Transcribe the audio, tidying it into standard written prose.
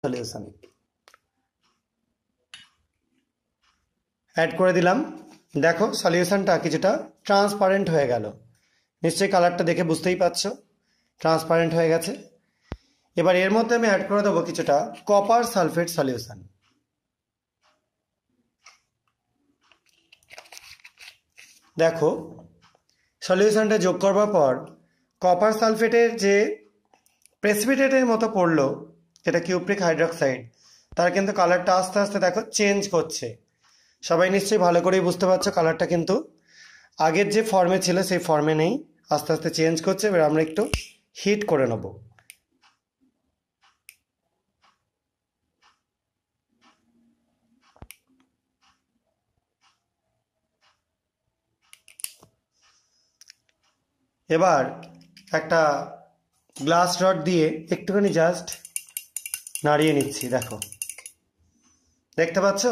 Solution add করে দিলাম। দেখো সলিউশনটা কিছুটা ট্রান্সপারেন্ট হয়ে গেল। নিশ্চয়ই কালারটা দেখে বুঝতেই পারছো ট্রান্সপারেন্ট হয়ে গেছে। এবার এর মধ্যে আমি অ্যাড করে দেবো কিছুটা কপার সালফেট সলিউশন। দেখো সলিউশনটা যোগ করবার পর কপার সালফেটের যে প্রেসিপিটেটের মতো পড়লো, যেটা কিউপ্রিক হাইড্রক্সাইড, তার কিন্তু কালারটা আস্তে আস্তে দেখো চেঞ্জ করছে। সবাই নিশ্চয়ই ভালো করেই বুঝতে পারছো কালারটা কিন্তু আগের যে ফর্মে ছিল সেই ফর্মে নেই, আস্তে আস্তে চেঞ্জ করছে। এবার আমরা একটু হিট করে নেব। এবার একটা গ্লাস রড দিয়ে একটুখানি জাস্ট নাড়িয়ে নিচ্ছি। দেখো দেখতে পাচ্ছ